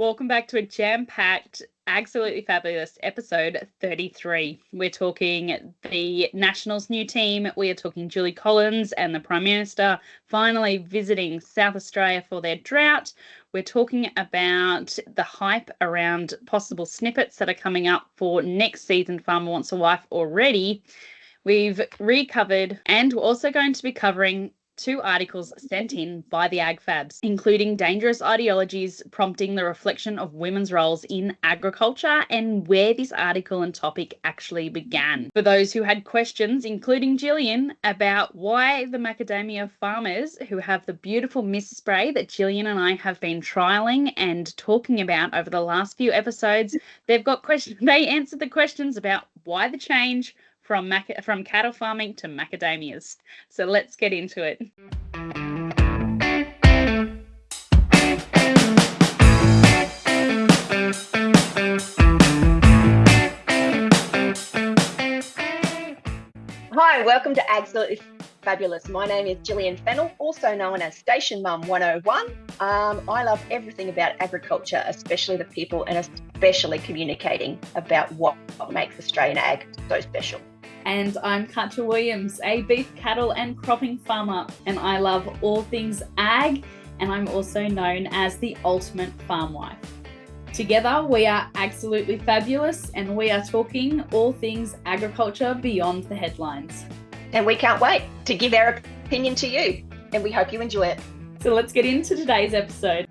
Welcome back to a jam-packed, absolutely fabulous episode 33. We're talking the Nationals' new team. We are talking Julie Collins and the Prime Minister finally visiting South Australia for their drought. We're talking about the hype around possible snippets that are coming up for next season Farmer Wants a Wife already. We've recovered, and we're also going to be covering 2 articles sent in by the AgFabs, including dangerous ideologies prompting the reflection of women's roles in agriculture and where this article and topic actually began. For those who had questions, including Gillian, about why the macadamia farmers who have the beautiful mist spray that Gillian and I have been trialing and talking about over the last few episodes, they've got questions. They answered the questions about why the change from cattle farming to macadamias. So let's get into it. Hi, welcome to Absolutely Fabulous. My name is Gillian Fennell, also known as Station Mum 101. I love everything about agriculture, especially the people and especially communicating about what makes Australian ag so special. And I'm Katja Williams, a beef, cattle and cropping farmer, and I love all things ag, and I'm also known as the ultimate farm wife. Together we are absolutely fabulous, and we are talking all things agriculture beyond the headlines. And we can't wait to give our opinion to you, and we hope you enjoy it. So let's get into today's episode.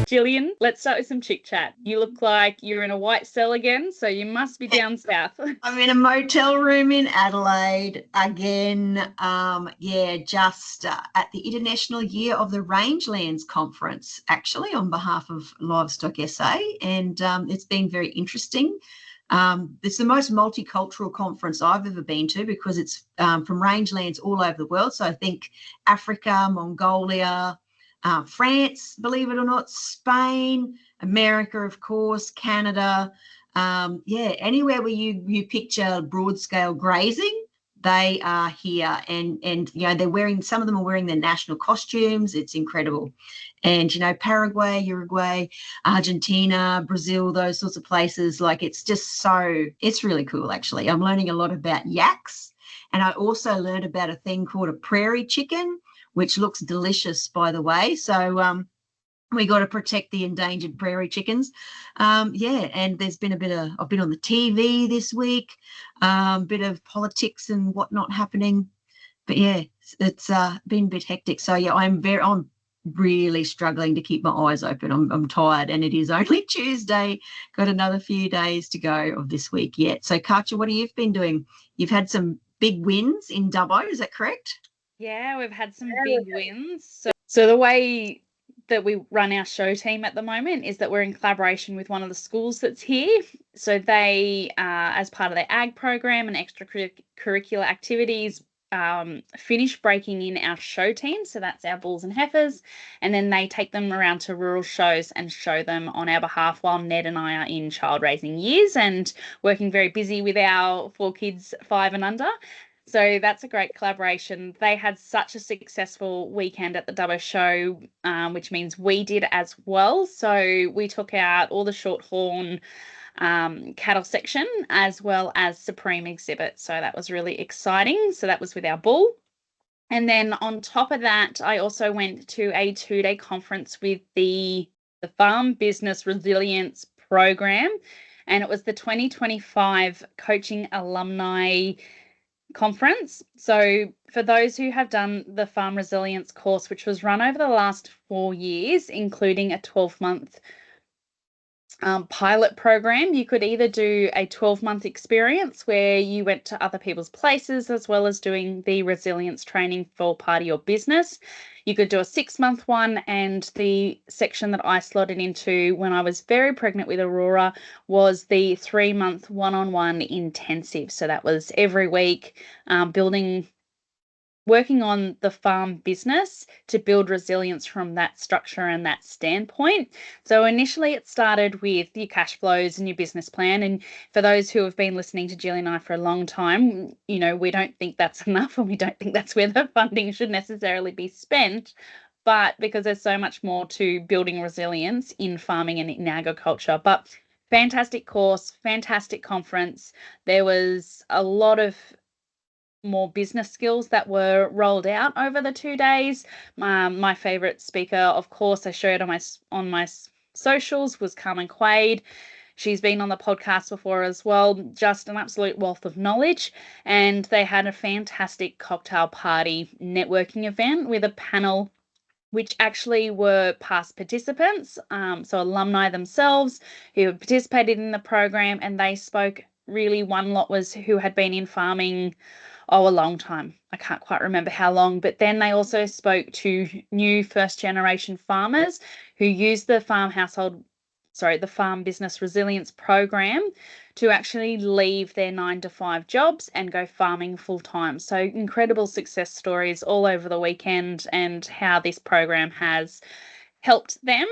Gillian, let's start with some chit chat. You look like you're in a white cell again, so you must be down south. I'm in a motel room in Adelaide again. Just at the International Year of the Rangelands Conference, actually, on behalf of Livestock SA, and it's been very interesting. It's the most multicultural conference I've ever been to because it's from rangelands all over the world. So I think Africa, Mongolia, France, believe it or not, Spain, America, of course, Canada. Anywhere where you picture broad scale grazing, they are here, and they're wearing, some of them are wearing their national costumes. It's incredible. And Paraguay, Uruguay, Argentina, Brazil, those sorts of places, like it's really cool. Actually, I'm learning a lot about yaks, and I also learned about a thing called a prairie chicken, which looks delicious, by the way. So we got to protect the endangered prairie chickens. And there's been I've been on the TV this week, bit of politics and whatnot happening. But yeah, it's been a bit hectic. So yeah, I'm really struggling to keep my eyes open. I'm tired, and it is only Tuesday. Got another few days to go of this week yet. So Katja, what have you been doing? You've had some big wins in Dubbo, is that correct? Yeah, we've had some big wins. So the way that we run our show team at the moment is that we're in collaboration with one of the schools that's here. So they, as part of their ag program and extracurricular activities, finish breaking in our show team. So that's our bulls and heifers. And then they take them around to rural shows and show them on our behalf while Ned and I are in child raising years and working very busy with our 4 kids 5 and under. So that's a great collaboration. They had such a successful weekend at the Dubbo Show, which means we did as well. So we took out all the shorthorn cattle section as well as Supreme exhibit. So that was really exciting. So that was with our bull. And then on top of that, I also went to a 2-day conference with the Farm Business Resilience Program, and it was the 2025 Coaching Alumni Conference. So for those who have done the Farm Resilience course, which was run over the last 4 years, including a 12-month pilot program, you could either do a 12-month experience where you went to other people's places as well as doing the resilience training for part of your business. You could do a 6-month one, and the section that I slotted into when I was very pregnant with Aurora was the 3-month one-on-one intensive. So that was every week, building working on the farm business to build resilience from that structure and that standpoint. So initially it started with your cash flows and your business plan. And for those who have been listening to Jill and I for a long time, we don't think that's enough, and we don't think that's where the funding should necessarily be spent. But because there's so much more to building resilience in farming and in agriculture. But fantastic course, fantastic conference. There was a lot of more business skills that were rolled out over the 2 days. My favorite speaker, of course, I shared on my socials, was Carmen Quaid. She's been on the podcast before as well. Just an absolute wealth of knowledge. And they had a fantastic cocktail party networking event with a panel which actually were past participants, so alumni themselves who participated in the program, and they spoke. Really, one lot was who had been in farming a long time. I can't quite remember how long, but then they also spoke to new first generation farmers who use the farm business resilience program to actually leave their 9-to-5 jobs and go farming full time. So incredible success stories all over the weekend and how this program has helped them.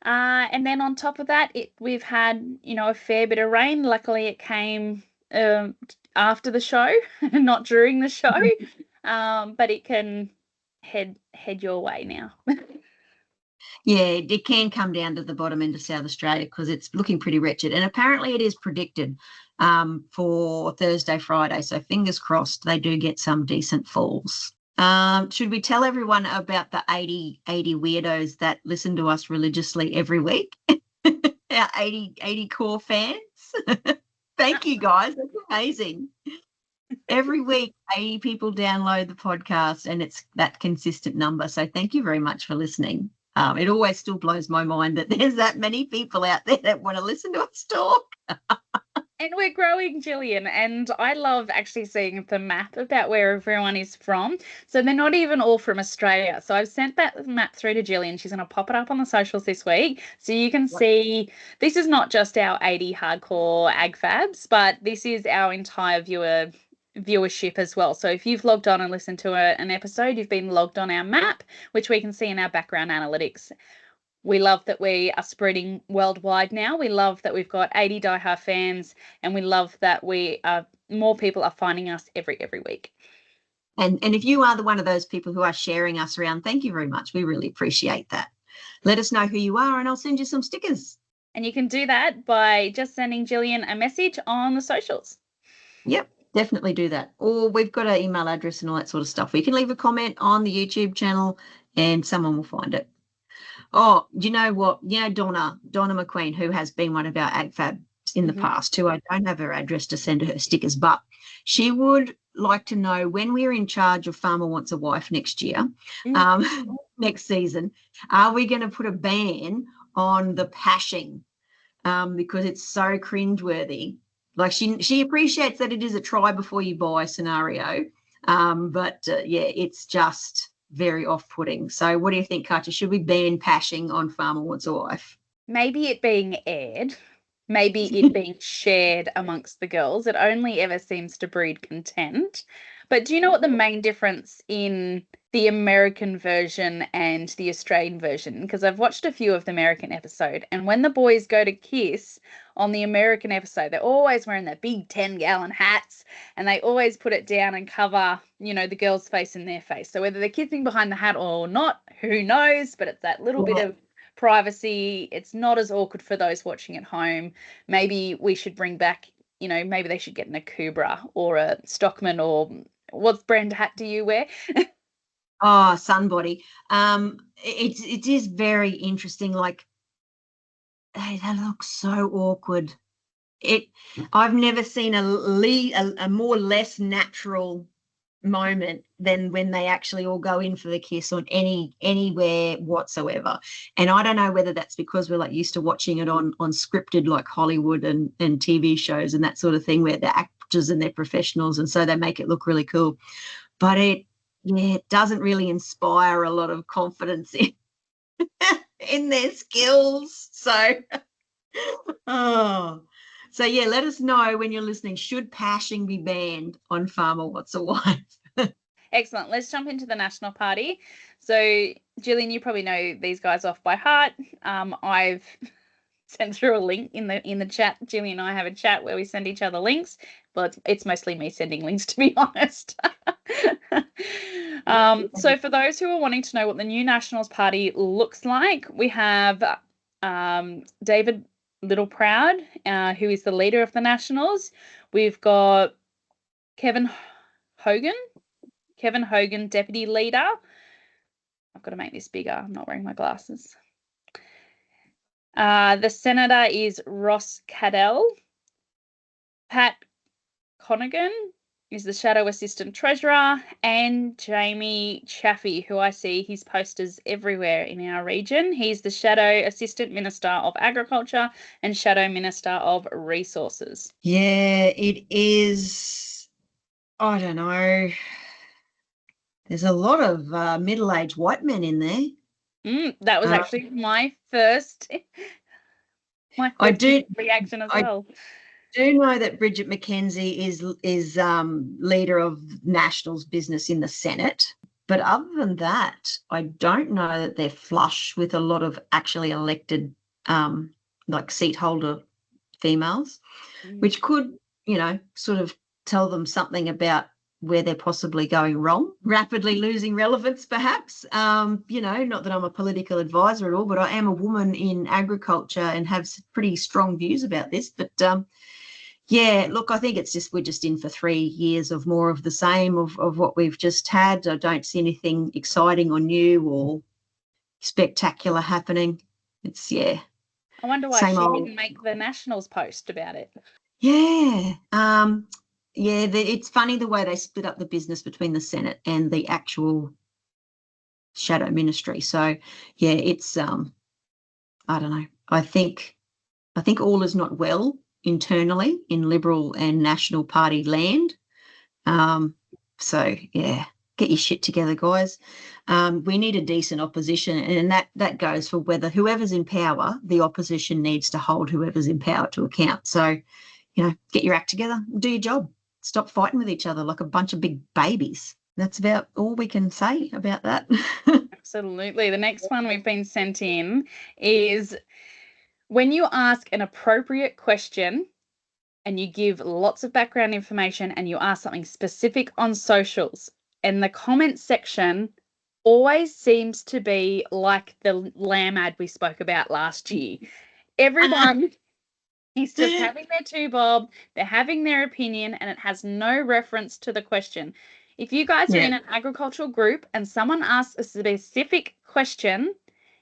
And then on top of that, we've had, a fair bit of rain. Luckily it came after the show, not during the show, but it can head your way now. Yeah, it can come down to the bottom end of South Australia because it's looking pretty wretched. And apparently it is predicted for Thursday, Friday. So fingers crossed they do get some decent falls. Should we tell everyone about the 80 weirdos that listen to us religiously every week? Our 80 core fans. Thank you, guys. That's amazing. Every week, 80 people download the podcast, and it's that consistent number. So thank you very much for listening. It always still blows my mind that there's that many people out there that want to listen to us talk. And we're growing, Gillian, and I love actually seeing the map about where everyone is from. So they're not even all from Australia. So I've sent that map through to Gillian. She's going to pop it up on the socials this week. So you can see this is not just our 80 hardcore ag fabs, but this is our entire viewership as well. So if you've logged on and listened to an episode, you've been logged on our map, which we can see in our background analytics. We love that we are spreading worldwide now. We love that we've got 80 diehard fans, and we love that more people are finding us every week. And if you are one of those people who are sharing us around, thank you very much. We really appreciate that. Let us know who you are and I'll send you some stickers. And you can do that by just sending Gillian a message on the socials. Yep. Definitely do that. Or we've got an email address and all that sort of stuff. We can leave a comment on the YouTube channel and someone will find it. Oh, do you know what? Donna McQueen, who has been one of our ag fabs in the past, who I don't have her address to send her stickers, but she would like to know when we're in charge of Farmer Wants a Wife next year, next season, are we going to put a ban on the pashing because it's so cringeworthy? Like she appreciates that it is a try before you buy scenario, but it's just very off-putting. So what do you think, Katja? Should we ban pashing on Farmer Wants a Wife? Maybe it being aired, maybe it being shared amongst the girls. It only ever seems to breed contempt. But do you know what the main difference in the American version and the Australian version? Because I've watched a few of the American episode, and when the boys go to kiss on the American episode, they're always wearing their big 10-gallon hats, and they always put it down and cover, the girl's face and their face. So whether they're kissing behind the hat or not, who knows? But it's that little bit of privacy. It's not as awkward for those watching at home. Maybe we should bring back, maybe they should get an Akubra or a Stockman, or what brand hat do you wear? Oh, Sunbody. It is very interesting. Like, they look so awkward. I've never seen a more less natural moment than when they actually all go in for the kiss on anywhere whatsoever. And I don't know whether that's because we're like used to watching it on scripted like Hollywood and TV shows and that sort of thing, where they're actors and they're professionals, and so they make it look really cool. But it doesn't really inspire a lot of confidence in their skills. So let us know when you're listening. Should pashing be banned on Farmer Wants a Wife? Excellent. Let's jump into the National Party. So, Gillian, you probably know these guys off by heart. I've sent through a link in the chat. Gillian and I have a chat where we send each other links, but it's mostly me sending links, to be honest. So for those who are wanting to know what the new Nationals Party looks like, we have David Littleproud, who is the leader of the Nationals. We've got Kevin Hogan, deputy leader. I've got to make this bigger. I'm not wearing my glasses. The senator is Ross Cadell. Pat Conaghan is the Shadow Assistant Treasurer, and Jamie Chaffey, who I see his posters everywhere in our region. He's the Shadow Assistant Minister of Agriculture and Shadow Minister of Resources. Yeah, it is. I don't know. There's a lot of middle-aged white men in there. That was actually my first reaction as well. I do know that Bridget McKenzie is leader of Nationals business in the Senate, but other than that, I don't know that they're flush with a lot of actually elected like seat holder females, which could, sort of tell them something about where they're possibly going wrong, rapidly losing relevance perhaps. Not that I'm a political advisor at all, but I am a woman in agriculture and have pretty strong views about this. But yeah, look, I think we're just in for 3 years of more of the same of what we've just had. I don't see anything exciting or new or spectacular happening. It's, yeah. I wonder why she didn't make the Nationals post about it. Yeah. It's funny the way they split up the business between the Senate and the actual shadow ministry. So, yeah, it's, I don't know. I think all is not well internally in Liberal and National Party land. So, yeah, get your shit together, guys. We need a decent opposition, and that goes for whether whoever's in power, the opposition needs to hold whoever's in power to account. So, get your act together, do your job. Stop fighting with each other like a bunch of big babies. That's about all we can say about that. Absolutely. The next one we've been sent in is when you ask an appropriate question and you give lots of background information and you ask something specific on socials, and the comment section always seems to be like the lamb ad we spoke about last year. Everyone is just having their two bob, they're having their opinion, and it has no reference to the question. If you guys are in an agricultural group and someone asks a specific question,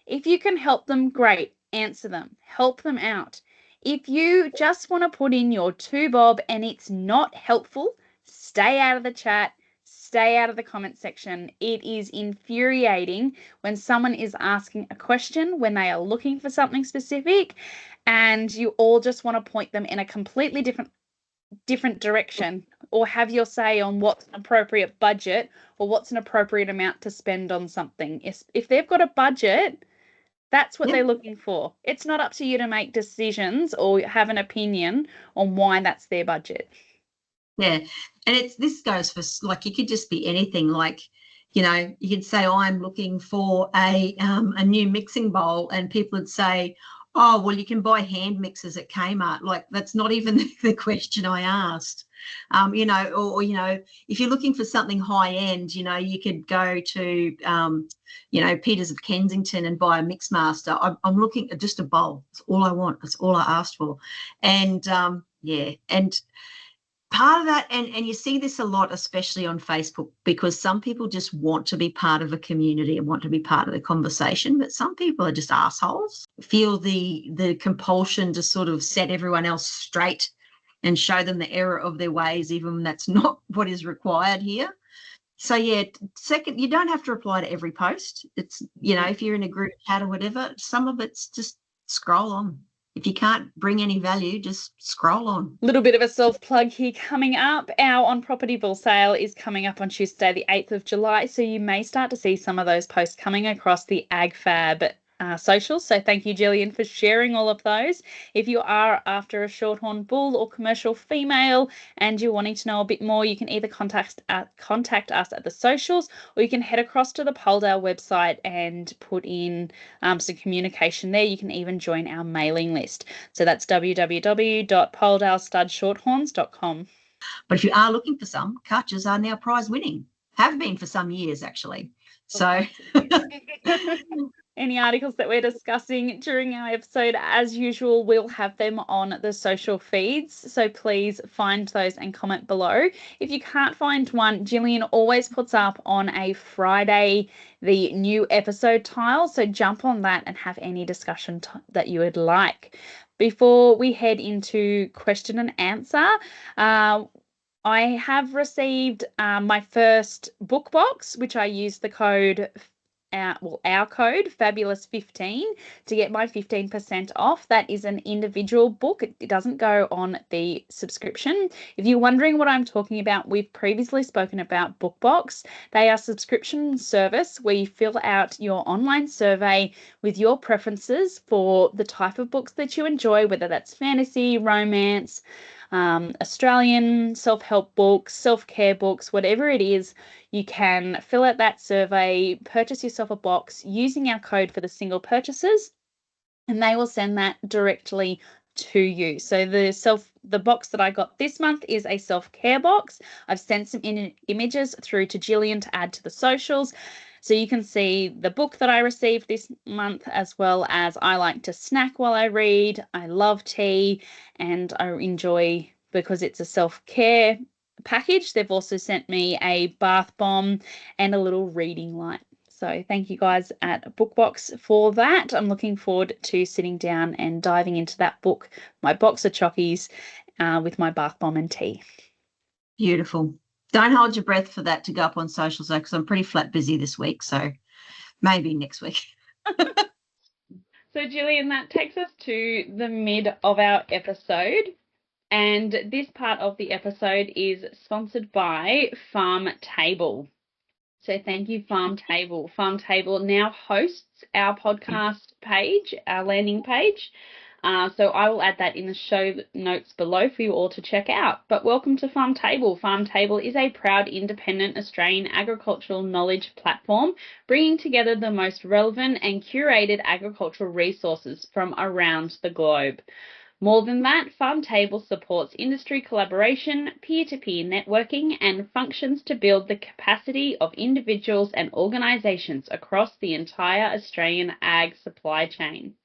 if you can help them, great, answer them, help them out. If you just want to put in your two bob and it's not helpful, stay out of the chat, stay out of the comment section. It is infuriating when someone is asking a question when they are looking for something specific and you all just want to point them in a completely different direction or have your say on what's an appropriate budget or what's an appropriate amount to spend on something. If they've got a budget, that's what they're looking for. It's not up to you to make decisions or have an opinion on why that's their budget. Yeah, and this goes for, like, you could just be anything. Like, you could say, I'm looking for a new mixing bowl, and people would say, oh, well, you can buy hand mixers at Kmart. Like, that's not even the question I asked. Or if you're looking for something high end, you could go to, Peters of Kensington and buy a Mixmaster. I'm looking at just a bowl. That's all I want. That's all I asked for. And, and part of that, and you see this a lot, especially on Facebook, because some people just want to be part of a community and want to be part of the conversation, but some people are just assholes, feel the compulsion to sort of set everyone else straight and show them the error of their ways, even when that's not what is required here. So, yeah, second, you don't have to reply to every post. It's, if you're in a group chat or whatever, some of it's just scroll on. If you can't bring any value, just scroll on. A little bit of a self-plug here coming up. Our on-property bull sale is coming up on Tuesday, the 8th of July, so you may start to see some of those posts coming across the AgFab socials. So thank you, Gillian, for sharing all of those. If you are after a shorthorn bull or commercial female and you're wanting to know a bit more, you can either contact us at the socials, or you can head across to the Poledale website and put in some communication there. You can even join our mailing list. So that's www.poledalestudshorthorns.com. But if you are looking for some, Kutches are now prize winning. Have been for some years, actually. So any articles that we're discussing during our episode, as usual, we'll have them on the social feeds. So please find those and comment below. If you can't find one, Gillian always puts up on a Friday the new episode tile. So jump on that and have any discussion that you would like. Before we head into question and answer, I have received my first book box, which I used the code, our code, Fabulous15, to get my 15% off. That is an individual book. It doesn't go on the subscription. If you're wondering what I'm talking about, we've previously spoken about BookBox. They are subscription service where you fill out your online survey with your preferences for the type of books that you enjoy, whether that's fantasy, romance, Australian self-help books, self-care books, whatever it is. You can fill out that survey, purchase yourself a box using our code for the single purchases, and they will send that directly to you. So the box that I got this month is a self-care box. I've sent some images through to Gillian to add to the socials, so you can see the book that I received this month, as well as I like to snack while I read. I love tea, and I enjoy, because it's a self-care package, they've also sent me a bath bomb and a little reading light. So thank you guys at BookBox for that. I'm looking forward to sitting down and diving into that book, my box of chockies, with my bath bomb and tea. Beautiful. Don't hold your breath for that to go up on socials, though, because I'm pretty flat busy this week, so maybe next week. So Gillian, that takes us to the mid of our episode. And this part of the episode is sponsored by Farm Table. So thank you, Farm Table. Farm Table now hosts our podcast page, our landing page. So I will add that in the show notes below for you all to check out. But welcome to Farm Table. Farm Table is a proud independent Australian agricultural knowledge platform, bringing together the most relevant and curated agricultural resources from around the globe. More than that, Farm Table supports industry collaboration, peer-to-peer networking, and functions to build the capacity of individuals and organisations across the entire Australian ag supply chain.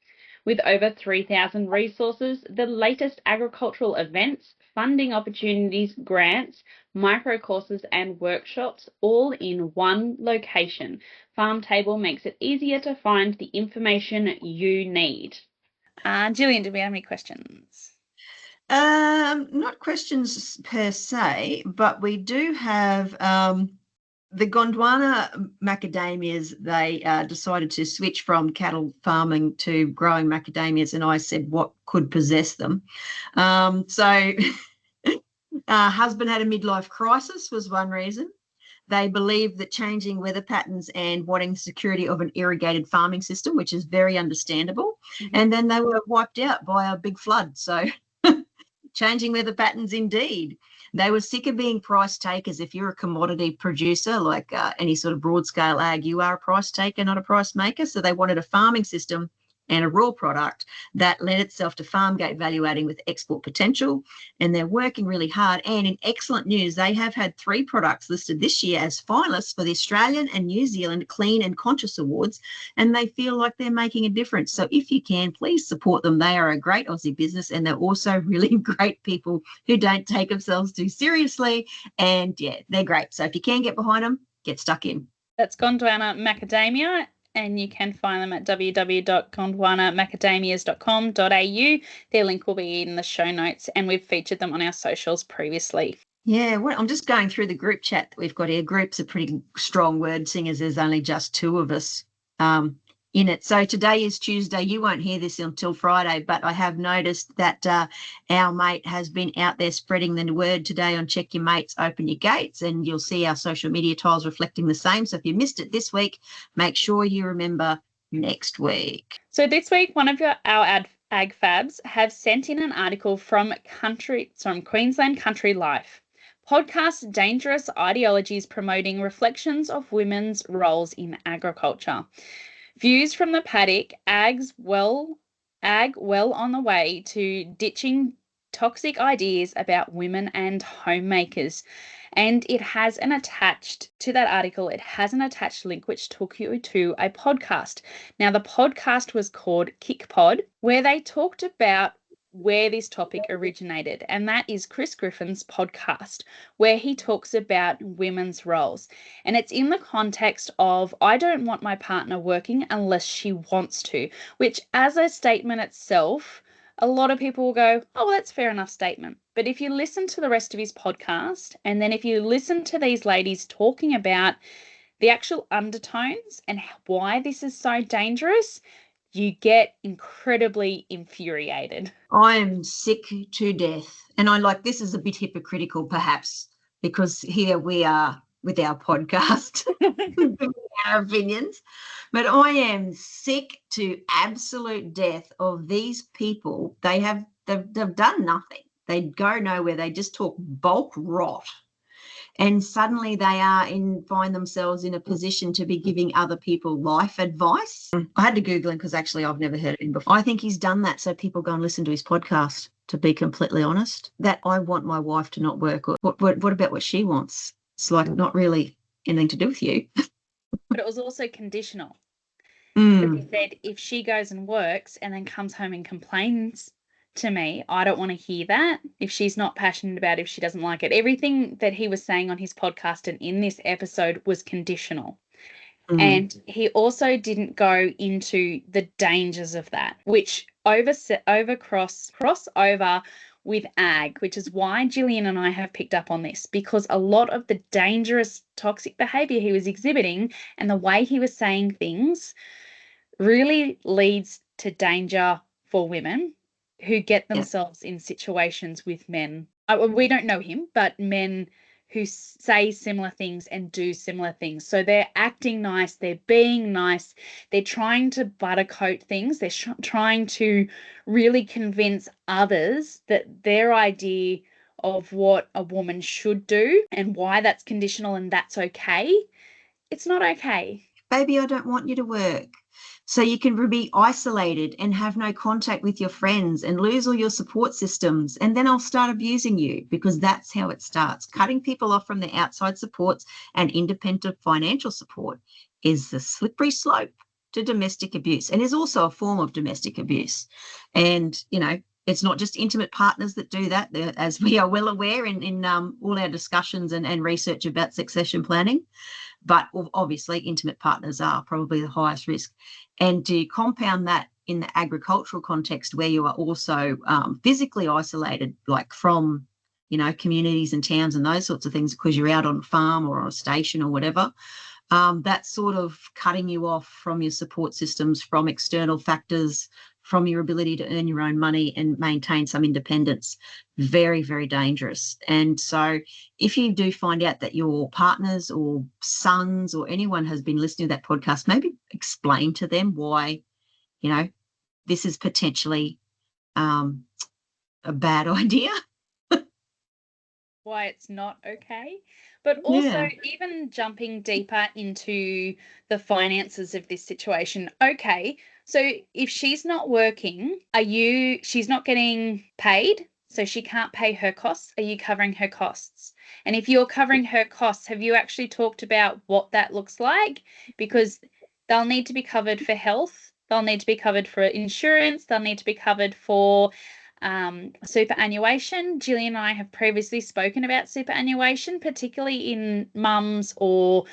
With over 3,000 resources, the latest agricultural events, funding opportunities, grants, micro courses and workshops, all in one location, Farm Table makes it easier to find the information you need. Gillian, do we have any questions? Not questions per se, but we do have the Gondwana macadamias. They decided to switch from cattle farming to growing macadamias, and I said, what could possess them? So husband had a midlife crisis was one reason. They believed that changing weather patterns and wanting the security of an irrigated farming system, which is very understandable. Mm-hmm. And then they were wiped out by a big flood. So changing weather patterns indeed. They were sick of being price takers. If you're a commodity producer, like any sort of broad scale ag, you are a price taker, not a price maker. So they wanted a farming system and a raw product that led itself to farm gate value adding with export potential. And they're working really hard. And in excellent news, they have had 3 products listed this year as finalists for the Australian and New Zealand Clean and Conscious Awards. And they feel like they're making a difference. So if you can, please support them. They are a great Aussie business, and they're also really great people who don't take themselves too seriously. And yeah, they're great. So if you can get behind them, get stuck in. That's Gondwana Macadamia, and you can find them at www.gondwanamacadamias.com.au. Their link will be in the show notes, and we've featured them on our socials previously. Yeah, well, I'm just going through the group chat that we've got here. Group's a pretty strong word, seeing as there's only just 2 of us in it. So today is Tuesday. You won't hear this until Friday, but I have noticed that our mate has been out there spreading the word today on Check Your Mates, Open Your Gates, and you'll see our social media tiles reflecting the same. So if you missed it this week, make sure you remember next week. So this week, one of our ag fabs have sent in an article from Queensland Country Life. Podcast Dangerous Ideologies Promoting Reflections of Women's Roles in Agriculture. Views from the paddock, ag well on the way to ditching toxic ideas about women and homemakers. And it has an attached link which took you to a podcast. Now, the podcast was called Kick Pod, where they talked about where this topic originated, and that is Chris Griffin's podcast, where he talks about women's roles. And it's in the context of, I don't want my partner working unless she wants to, which as a statement itself, a lot of people will go, oh, well, that's fair enough statement. But if you listen to the rest of his podcast, and then if you listen to these ladies talking about the actual undertones and why this is so dangerous, you get incredibly infuriated. I am sick to death. And this is a bit hypocritical perhaps, because here we are with our podcast, our opinions. But I am sick to absolute death of these people. They've done nothing. They go nowhere. They just talk bulk rot. And suddenly they find themselves in a position to be giving other people life advice. I had to Google him because actually I've never heard of him before. I think he's done that so people go and listen to his podcast, to be completely honest. That I want my wife to not work. What about what she wants? It's not really anything to do with you. But it was also conditional. Because he said, if she goes and works and then comes home and complains to me, I don't want to hear that. If she's not passionate about it, if she doesn't like it. Everything that he was saying on his podcast and in this episode was conditional. And he also didn't go into the dangers of that, which cross over with ag, which is why Gillian and I have picked up on this, because a lot of the dangerous toxic behavior he was exhibiting and the way he was saying things really leads to danger for women who get themselves in situations with men. We don't know him, but men who say similar things and do similar things. So they're acting nice, they're being nice, they're trying to buttercoat things, they're trying to really convince others that their idea of what a woman should do and why that's conditional and that's okay, it's not okay. Baby, I don't want you to work. So you can be isolated and have no contact with your friends and lose all your support systems. And then I'll start abusing you, because that's how it starts. Cutting people off from their outside supports and independent financial support is the slippery slope to domestic abuse, and is also a form of domestic abuse. And, it's not just intimate partners that do that, as we are well aware in all our discussions and research about succession planning. But obviously intimate partners are probably the highest risk. And to compound that in the agricultural context, where you are also physically isolated, like from, communities and towns and those sorts of things, because you're out on a farm or on a station or whatever, that's sort of cutting you off from your support systems, from external factors, from your ability to earn your own money and maintain some independence. Very, very dangerous. And so if you do find out that your partners or sons or anyone has been listening to that podcast, maybe explain to them why, this is potentially a bad idea. Why it's not okay. But also even jumping deeper into the finances of this situation. Okay, so if she's not working, she's not getting paid, so she can't pay her costs. Are you covering her costs? And if you're covering her costs, have you actually talked about what that looks like? Because they'll need to be covered for health, they'll need to be covered for insurance, they'll need to be covered for superannuation. Gillian and I have previously spoken about superannuation, particularly in mums or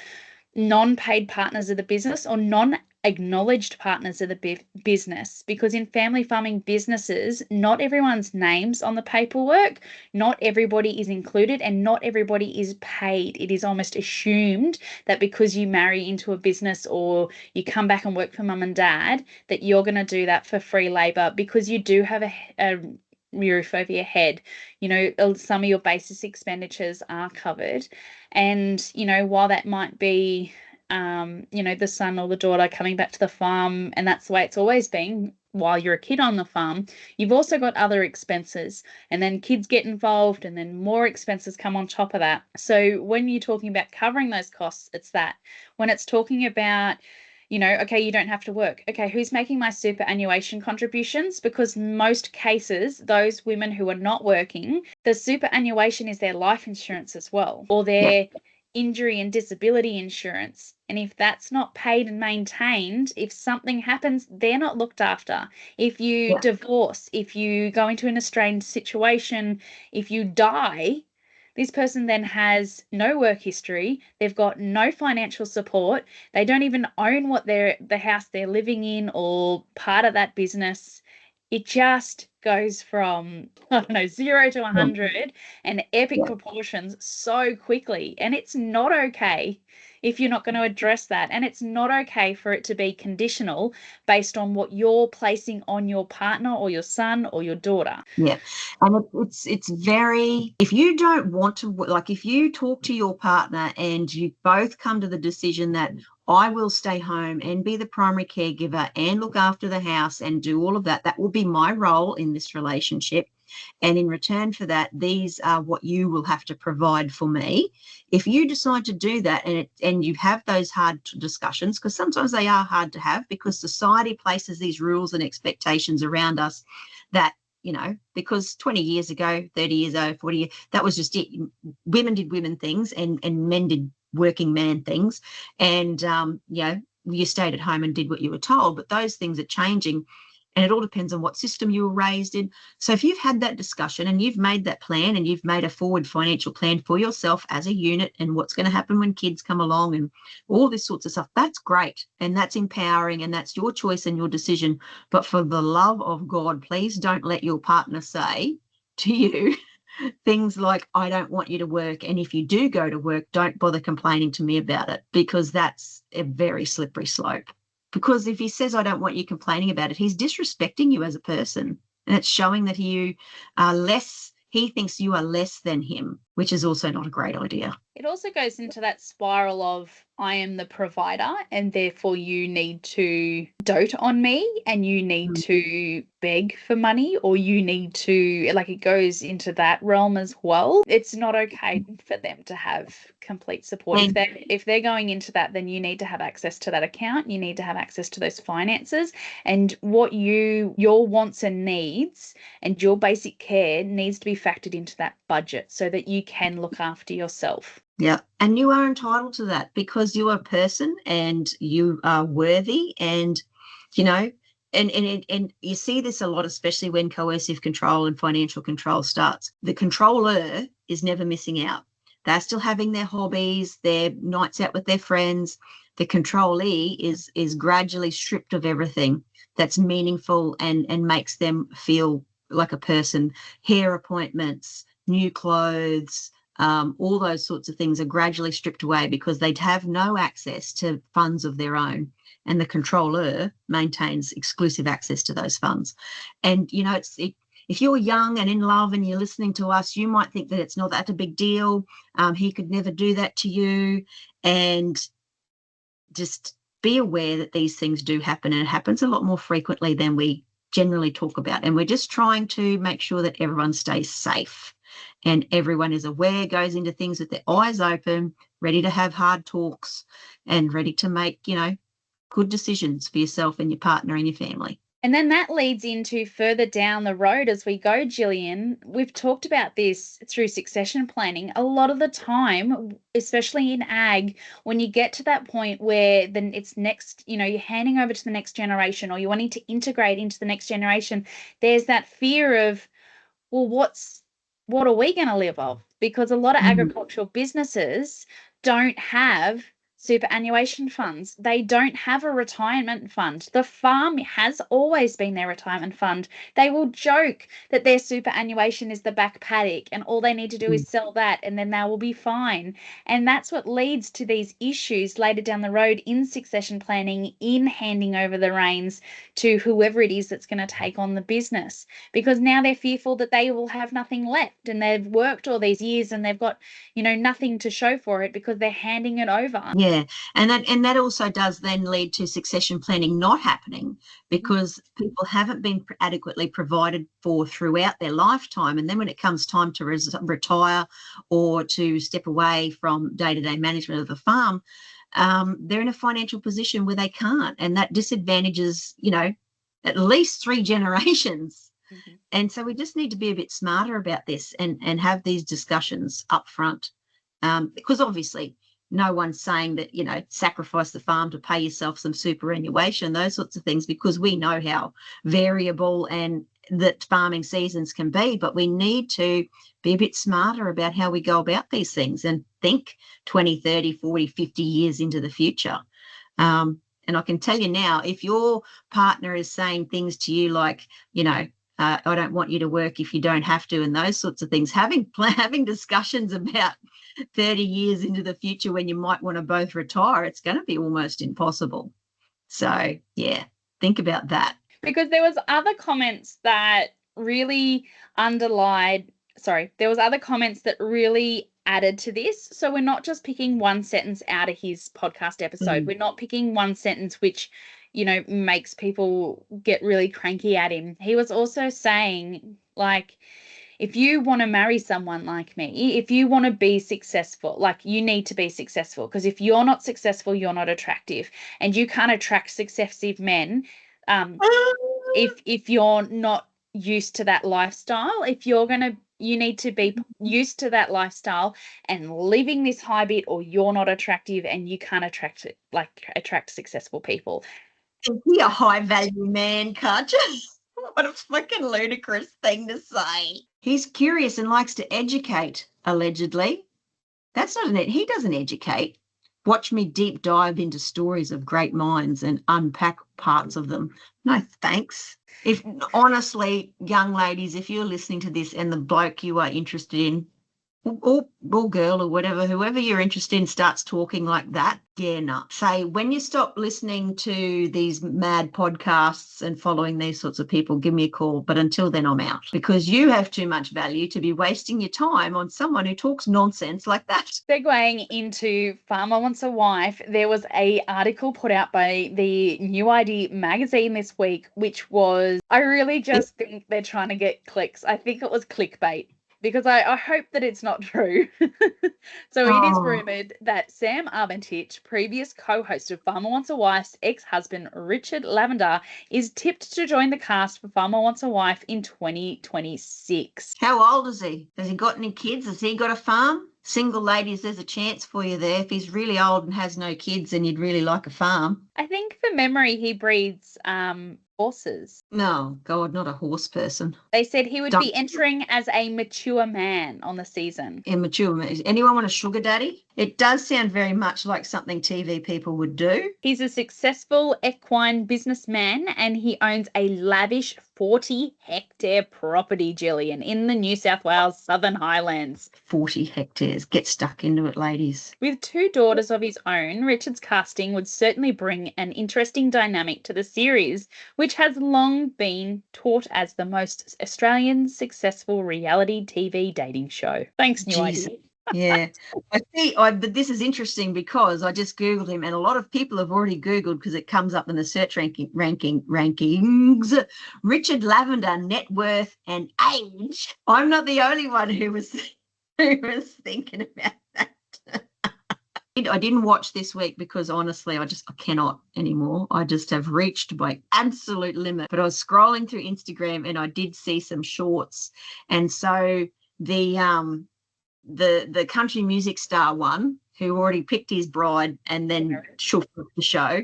non-paid partners of the business or non-acknowledged partners of the business, because in family farming businesses, not everyone's name's on the paperwork, not everybody is included, and not everybody is paid. It is almost assumed that because you marry into a business or you come back and work for mum and dad, that you're going to do that for free labour, because you do have a roof over your head. Some of your basis expenditures are covered. And, while that might be the son or the daughter coming back to the farm, and that's the way it's always been while you're a kid on the farm. You've also got other expenses, and then kids get involved, and then more expenses come on top of that. So when you're talking about covering those costs, it's that. When it's talking about, okay, you don't have to work. Okay, who's making my superannuation contributions? Because most cases, those women who are not working, the superannuation is their life insurance as well, or their injury and disability insurance. And if that's not paid and maintained, if something happens, they're not looked after. If you divorce, if you go into an estranged situation, if you die, this person then has no work history. They've got no financial support. They don't even own the house they're living in or part of that business. It just goes from, 0 to 100 and epic proportions so quickly. And it's not okay if you're not going to address that. And it's not okay for it to be conditional based on what you're placing on your partner or your son or your daughter. Yeah. And it's very, if you don't want to, like if you talk to your partner and you both come to the decision that I will stay home and be the primary caregiver and look after the house and do all of that, that will be my role in this relationship. And in return for that, these are what you will have to provide for me. If you decide to do that and you have those hard discussions, because sometimes they are hard to have because society places these rules and expectations around us that, because 20 years ago, 30 years ago, 40 years, that was just it. Women did women things and men did working man things. And, you stayed at home and did what you were told. But those things are changing. And it all depends on what system you were raised in. So if you've had that discussion and you've made that plan and you've made a forward financial plan for yourself as a unit and what's going to happen when kids come along and all this sorts of stuff, that's great. And that's empowering and that's your choice and your decision. But for the love of God, please don't let your partner say to you things like, I don't want you to work. And if you do go to work, don't bother complaining to me about it, because that's a very slippery slope. Because if he says, I don't want you complaining about it, he's disrespecting you as a person. And it's showing that you are less, he thinks you are less than him, which is also not a great idea. It also goes into that spiral of, I am the provider and therefore you need to dote on me and you need to beg for money, or you need to, it goes into that realm as well. It's not okay for them to have complete support. If they're going into that, then you need to have access to that account. You need to have access to those finances, and what your wants and needs and your basic care needs to be factored into that budget so that you can look after yourself. Yeah, and you are entitled to that because you are a person and you are worthy, and and you see this a lot, especially when coercive control and financial control starts. The controller is never missing out. They're still having their hobbies, their nights out with their friends. The controlee is gradually stripped of everything that's meaningful and makes them feel like a person. Hair appointments, new clothes, all those sorts of things are gradually stripped away because they'd have no access to funds of their own. And the controller maintains exclusive access to those funds. And, if you're young and in love and you're listening to us, you might think that it's not that a big deal. He could never do that to you. And just be aware that these things do happen, and it happens a lot more frequently than we generally talk about. And we're just trying to make sure that everyone stays safe and everyone is aware, goes into things with their eyes open, ready to have hard talks and ready to make, good decisions for yourself and your partner and your family. And then that leads into further down the road as we go, Gillian. We've talked about this through succession planning. A lot of the time, especially in ag, when you get to that point where then it's next, you're handing over to the next generation or you're wanting to integrate into the next generation, there's that fear of, well, what are we going to live off? Because a lot of agricultural businesses don't have superannuation funds. They don't have a retirement fund. The farm has always been their retirement fund. They will joke that their superannuation is the back paddock and all they need to do is sell that and then they will be fine. And that's what leads to these issues later down the road in succession planning, in handing over the reins to whoever it is that's going to take on the business, because now they're fearful that they will have nothing left and they've worked all these years and they've got, nothing to show for it because they're handing it over. Yeah, Yeah, and that also does then lead to succession planning not happening because people haven't been adequately provided for throughout their lifetime. And then when it comes time to retire or to step away from day-to-day management of the farm, they're in a financial position where they can't, and that disadvantages, at least 3 generations. Mm-hmm. And so we just need to be a bit smarter about this and have these discussions up front, because obviously no one's saying that, sacrifice the farm to pay yourself some superannuation, those sorts of things, because we know how variable and that farming seasons can be. But we need to be a bit smarter about how we go about these things and think 20, 30, 40, 50 years into the future. And I can tell you now, if your partner is saying things to you like, I don't want you to work if you don't have to, and those sorts of things, having discussions about 30 years into the future when you might want to both retire, it's going to be almost impossible. So, yeah, think about that. Because there was other comments that really added to this. So we're not just picking one sentence out of his podcast episode. We're not picking one sentence which, makes people get really cranky at him. He was also saying, like, if you want to marry someone like me, if you want to be successful, like, you need to be successful, because if you're not successful, you're not attractive, and you can't attract successive men if you're not used to that lifestyle. You need to be used to that lifestyle and living this high bit, or you're not attractive and you can't attract successful people. Be a high value man, can't you? What a fucking ludicrous thing to say. He's curious and likes to educate, allegedly. That's not he doesn't educate. Watch me deep dive into stories of great minds and unpack parts of them. No, thanks. If honestly, young ladies, if you're listening to this and the bloke you are interested in, or girl or whatever, whoever you're interested in starts talking like that, yeah, no. Say, when you stop listening to these mad podcasts and following these sorts of people, give me a call. But until then, I'm out, because you have too much value to be wasting your time on someone who talks nonsense like that. Segueing into Farmer Wants a Wife, there was a article put out by the New ID magazine this week, which was, I really just think they're trying to get clicks. I think it was clickbait, because I hope that it's not true. So it is rumoured that Sam Armitage, previous co-host of Farmer Wants a Wife's ex-husband Richard Lavender, is tipped to join the cast for Farmer Wants a Wife in 2026. How old is he? Has he got any kids? Has he got a farm? Single ladies, there's a chance for you there. If he's really old and has no kids and you'd really like a farm. I think for memory he breeds horses. No, God, not a horse person. They said he would be entering as a mature man on the season. Immature man. Anyone want a sugar daddy? It does sound very much like something TV people would do. He's a successful equine businessman, and he owns a lavish 40-hectare property, Gillian, in the New South Wales Southern Highlands. 40 hectares. Get stuck into it, ladies. With 2 daughters of his own, Richard's casting would certainly bring an interesting dynamic to the series, which has long been taught as the most Australian successful reality TV dating show. Thanks, New ID. Yeah, I see. But this is interesting because I just Googled him, and a lot of people have already Googled, because it comes up in the search rankings. Richard Lavender, net worth and age. I'm not the only one who was thinking about that. I didn't watch this week because honestly, I cannot anymore. I just have reached my absolute limit. But I was scrolling through Instagram and I did see some shorts, and so the country music star one, who already picked his bride and then shook the show,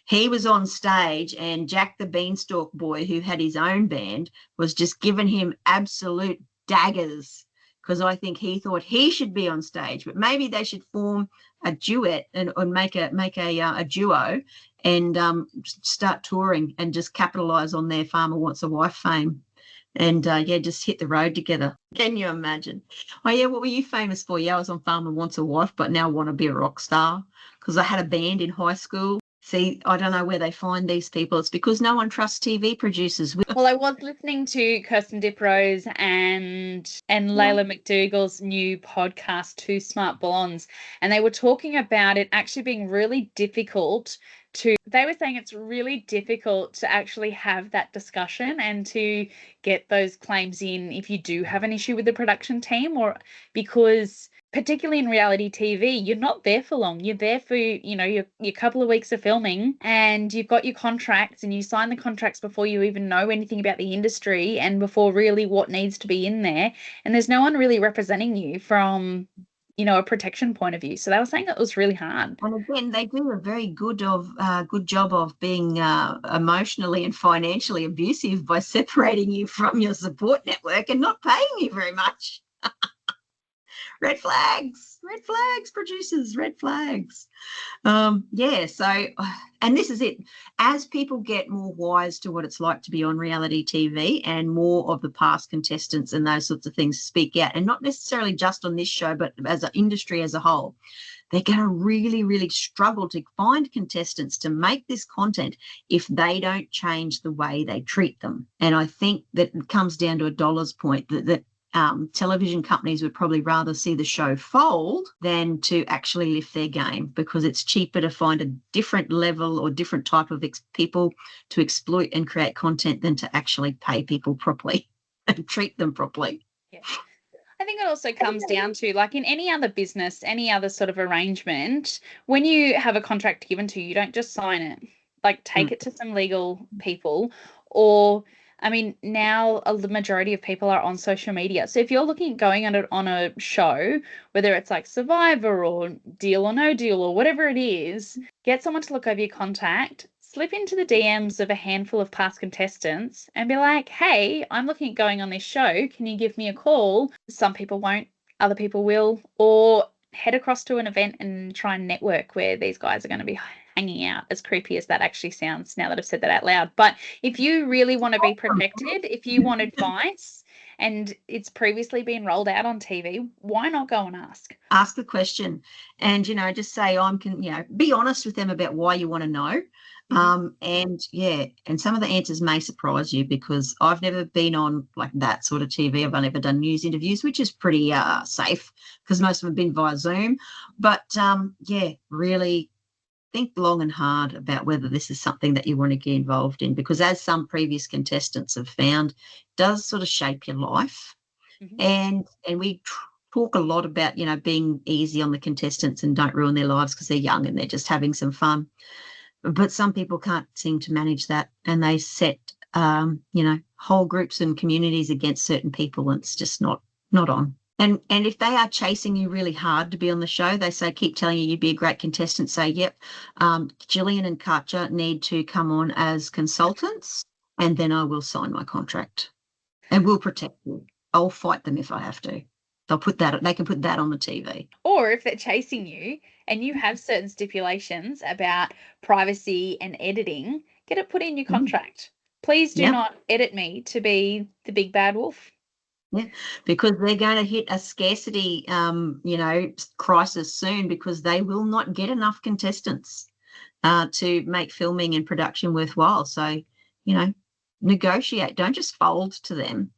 he was on stage, and Jack the Beanstalk Boy, who had his own band, was just giving him absolute daggers, because I think he thought he should be on stage. But maybe they should form a duet and make a duo and start touring and just capitalise on their Farmer Wants a Wife fame. And, just hit the road together. Can you imagine? Oh, yeah, what were you famous for? Yeah, I was on Farmer Wants a Wife, but now I want to be a rock star because I had a band in high school. See, I don't know where they find these people. It's because no one trusts TV producers. Well, I was listening to Kirsten Diprose and Layla McDougall's new podcast, Two Smart Blondes, and they were talking about it actually being really difficult they were saying it's really difficult to actually have that discussion and to get those claims in if you do have an issue with the production team, or because particularly in reality TV, you're not there for long. You're there for, your couple of weeks of filming, and you've got your contracts, and you sign the contracts before you even know anything about the industry and before really what needs to be in there. And there's no one really representing you from, a protection point of view. So they were saying it was really hard. And again, they do a very good job of being emotionally and financially abusive by separating you from your support network and not paying you very much. Red flags, producers, red flags. So, and this is it. As people get more wise to what it's like to be on reality TV, and more of the past contestants and those sorts of things speak out, and not necessarily just on this show, but as an industry as a whole, they're going to really, really struggle to find contestants to make this content if they don't change the way they treat them. And I think that it comes down to a dollar's point that television companies would probably rather see the show fold than to actually lift their game, because it's cheaper to find a different level or different type of people to exploit and create content than to actually pay people properly and treat them properly. Yeah. I think it also comes down to, like in any other business, any other sort of arrangement, when you have a contract given to you, you don't just sign it. Like take it to some legal people, or now the majority of people are on social media. So if you're looking at going on a show, whether it's like Survivor or Deal or No Deal or whatever it is, get someone to look over your contact, slip into the DMs of a handful of past contestants and be like, hey, I'm looking at going on this show. Can you give me a call? Some people won't, other people will, or head across to an event and try and network where these guys are going to be hanging out, as creepy as that actually sounds now that I've said that out loud. But if you really want to be protected, if you want advice and it's previously been rolled out on TV, why not go and ask? Ask the question and, just say, be honest with them about why you want to know. And some of the answers may surprise you, because I've never been on like that sort of TV. I've only ever done news interviews, which is pretty safe because most of them have been via Zoom. But really think long and hard about whether this is something that you want to get involved in, because as some previous contestants have found, it does sort of shape your life. And we talk a lot about, being easy on the contestants and don't ruin their lives because they're young and they're just having some fun. But some people can't seem to manage that, and they set, whole groups and communities against certain people, and it's just not on. And if they are chasing you really hard to be on the show, they say, keep telling you you'd be a great contestant, say, yep, Gillian and Katja need to come on as consultants, and then I will sign my contract and we'll protect you. I'll fight them if I have to. They can put that on the TV. Or if they're chasing you and you have certain stipulations about privacy and editing, get it put in your contract. Please do not edit me to be the big bad wolf. Yeah, because they're going to hit a scarcity, crisis soon, because they will not get enough contestants to make filming and production worthwhile. So, negotiate. Don't just fold to them.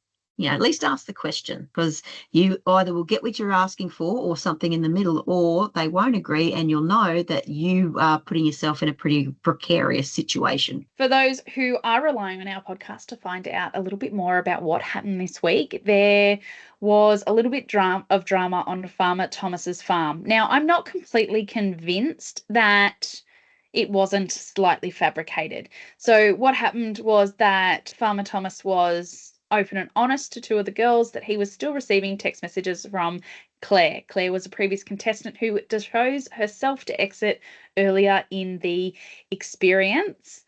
At least ask the question, because you either will get what you're asking for or something in the middle, or they won't agree, and you'll know that you are putting yourself in a pretty precarious situation. For those who are relying on our podcast to find out a little bit more about what happened this week, there was a little bit of drama on Farmer Thomas's farm. Now, I'm not completely convinced that it wasn't slightly fabricated. So what happened was that Farmer Thomas was open and honest to two of the girls that he was still receiving text messages from Claire. Claire was a previous contestant who chose herself to exit earlier in the experience,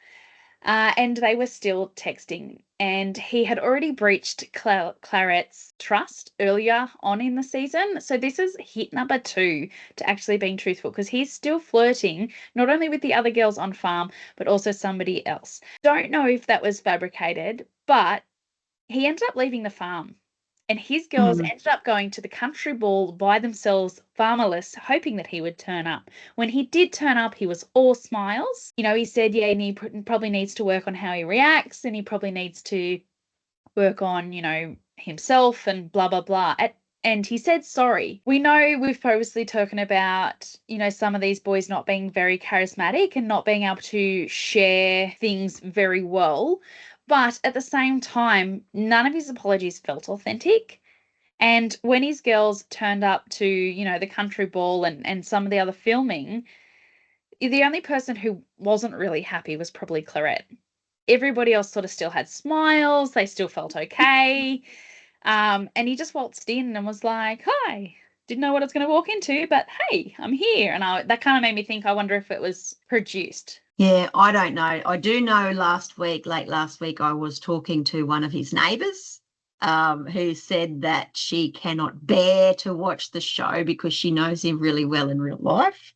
and they were still texting. And he had already breached Clarette's trust earlier on in the season. So this is hit number 2 to actually being truthful, because he's still flirting not only with the other girls on farm, but also somebody else. Don't know if that was fabricated, but he ended up leaving the farm. And his girls ended up going to the country ball by themselves, farmerless, hoping that he would turn up. When he did turn up, he was all smiles. You know, he said, yeah, and he probably needs to work on how he reacts, and he probably needs to work on, you know, himself and blah, blah, blah. And he said sorry. We know we've previously talked about, you know, some of these boys not being very charismatic and not being able to share things very well. But at the same time, none of his apologies felt authentic. And when his girls turned up to, you know, the country ball and some of the other filming, the only person who wasn't really happy was probably Clarette. Everybody else sort of still had smiles. They still felt okay. And he just waltzed in and was like, hi, didn't know what I was going to walk into, but hey, I'm here. And that kind of made me think, I wonder if it was produced. Yeah, I don't know. I do know late last week, I was talking to one of his neighbours who said that she cannot bear to watch the show because she knows him really well in real life.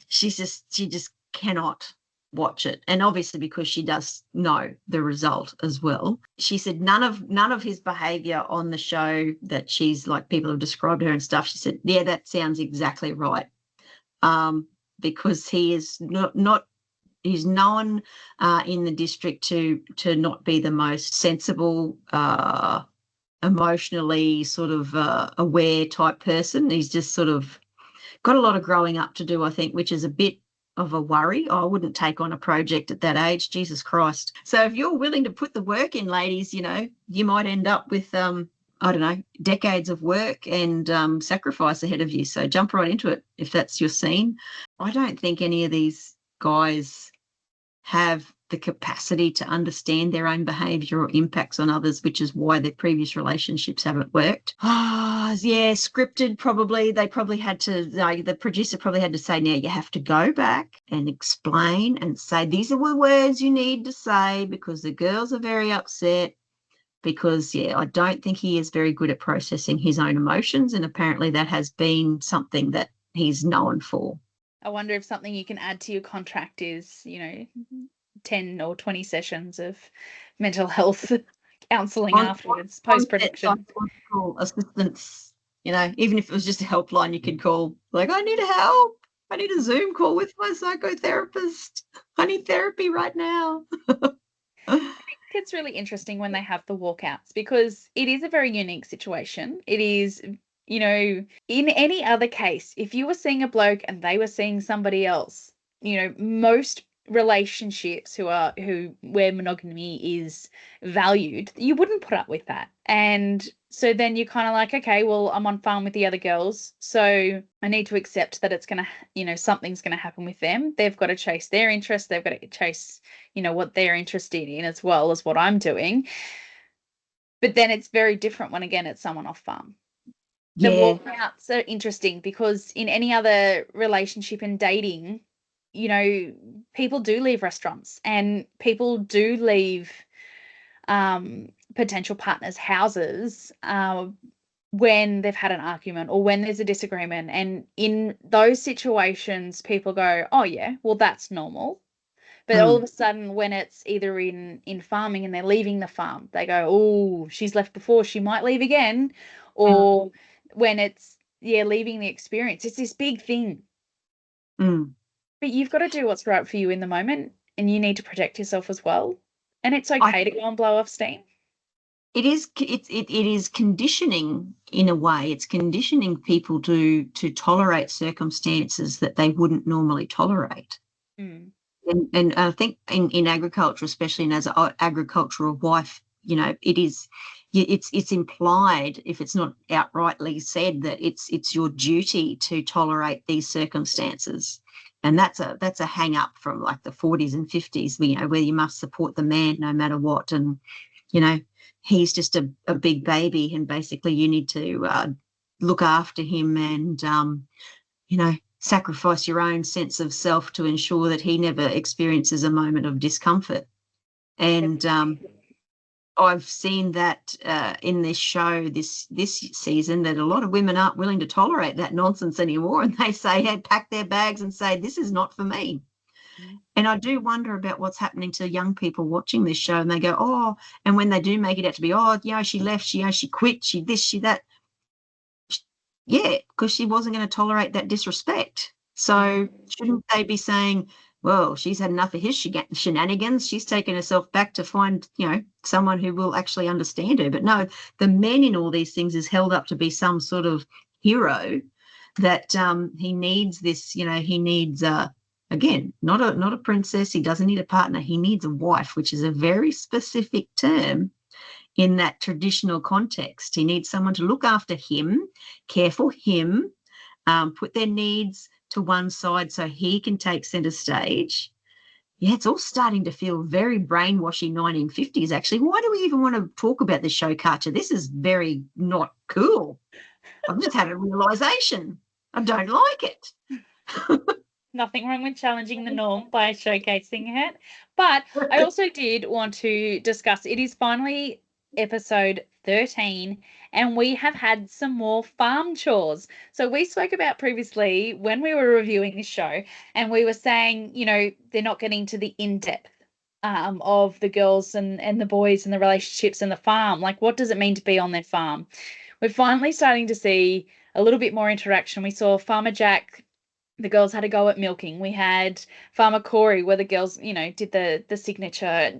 She just cannot watch it, and obviously because she does know the result as well. She said none of his behaviour on the show that she's like people have described her and stuff. She said, yeah, that sounds exactly right. Because he is not he's known in the district to not be the most sensible, emotionally sort of aware type person. He's just sort of got a lot of growing up to do, I think, which is a bit of a worry. I wouldn't take on a project at that age, Jesus Christ. So if you're willing to put the work in, ladies, you know, you might end up with I don't know, decades of work and sacrifice ahead of you. So jump right into it if that's your scene. I don't think any of these guys have the capacity to understand their own behaviour or impacts on others, which is why their previous relationships haven't worked. Yeah, scripted probably. They probably had to, the producer probably had to say, now you have to go back and explain and say, these are the words you need to say because the girls are very upset. Because, yeah, I don't think he is very good at processing his own emotions, and apparently that has been something that he's known for. I wonder if something you can add to your contract is, you know, 10 or 20 sessions of mental health counselling afterwards, post-production. Assistance, you know, even if it was just a helpline you could call, like, I need help. I need a Zoom call with my psychotherapist. I need therapy right now. It's really interesting when they have the walkouts because it is a very unique situation. It is, you know, in any other case, if you were seeing a bloke and they were seeing somebody else, you know, most relationships where monogamy is valued, you wouldn't put up with that. And so then you're kind of like, okay, well, I'm on farm with the other girls, so I need to accept that it's going to, you know, something's going to happen with them. They've got to chase their interests. They've got to chase, you know, what they're interested in as well as what I'm doing. But then it's very different when, again, it's someone off farm. The walkouts are interesting because in any other relationship and dating, you know, people do leave restaurants and people do leave potential partners' houses when they've had an argument or when there's a disagreement. And in those situations, people go, oh, yeah, well, that's normal. But all of a sudden, when it's either in farming and they're leaving the farm, they go, oh, she's left before, she might leave again. Or when it's, leaving the experience, it's this big thing. But you've got to do what's right for you in the moment, and you need to protect yourself as well. And it's okay to go and blow off steam. It is conditioning in a way. It's conditioning people to tolerate circumstances that they wouldn't normally tolerate. And I think in agriculture, especially and as an agricultural wife, you know, it's implied, if it's not outrightly said, that it's your duty to tolerate these circumstances. And that's a hang up from like the 40s and 50s, you know, where you must support the man no matter what. And, you know, he's just a big baby and basically you need to look after him and, you know, sacrifice your own sense of self to ensure that he never experiences a moment of discomfort. And I've seen that in this show this season, that a lot of women aren't willing to tolerate that nonsense anymore, and they say, hey, pack their bags and say, this is not for me. And I do wonder about what's happening to young people watching this show, and they go, oh, and when they do make it out to be, oh, she left, she quit, she this, she that. Yeah, because she wasn't going to tolerate that disrespect. So shouldn't they be saying, well, she's had enough of his shenanigans. She's taken herself back to find, someone who will actually understand her. But no, the men in all these things is held up to be some sort of hero that he needs this, he needs, again, not a princess. He doesn't need a partner. He needs a wife, which is a very specific term in that traditional context. He needs someone to look after him, care for him, put their needs to one side so he can take centre stage. Yeah, it's all starting to feel very brainwashy 1950s, actually. Why do we even want to talk about this show culture? This is very not cool. I've just had a realisation. I don't like it. Nothing wrong with challenging the norm by showcasing it. But I also did want to discuss, it is finally episode 13, and we have had some more farm chores. So we spoke about previously when we were reviewing this show, and we were saying, they're not getting to the in-depth of the girls and the boys and the relationships and the farm. Like, what does it mean to be on their farm? We're finally starting to see a little bit more interaction. We saw Farmer Jack, the girls had a go at milking. We had Farmer Corey, where the girls, did the signature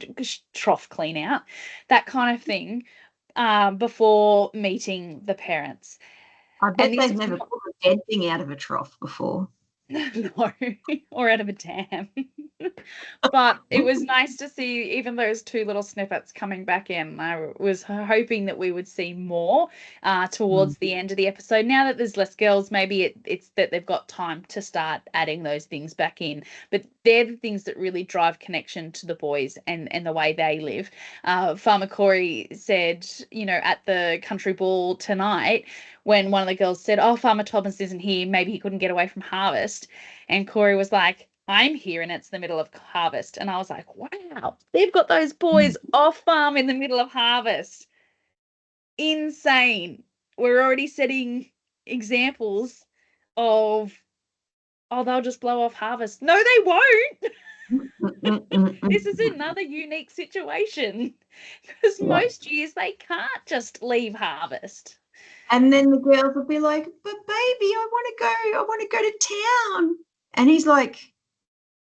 trough clean out, that kind of thing, before meeting the parents. I bet they've never pulled a dead thing out of a trough before. No, or out of a dam. But it was nice to see even those two little snippets coming back in. I was hoping that we would see more towards the end of the episode. Now that there's less girls, maybe it's that they've got time to start adding those things back in. But they're the things that really drive connection to the boys and the way they live. Farmer Corey said, at the country ball tonight, when one of the girls said, oh, Farmer Thomas isn't here, maybe he couldn't get away from harvest. And Corey was like, I'm here and it's the middle of harvest. And I was like, wow, they've got those boys off farm in the middle of harvest. Insane. We're already setting examples of, oh, they'll just blow off harvest. No, they won't. This is another unique situation because most years they can't just leave harvest. And then the girls will be like, but baby, I want to go to town. And he's like,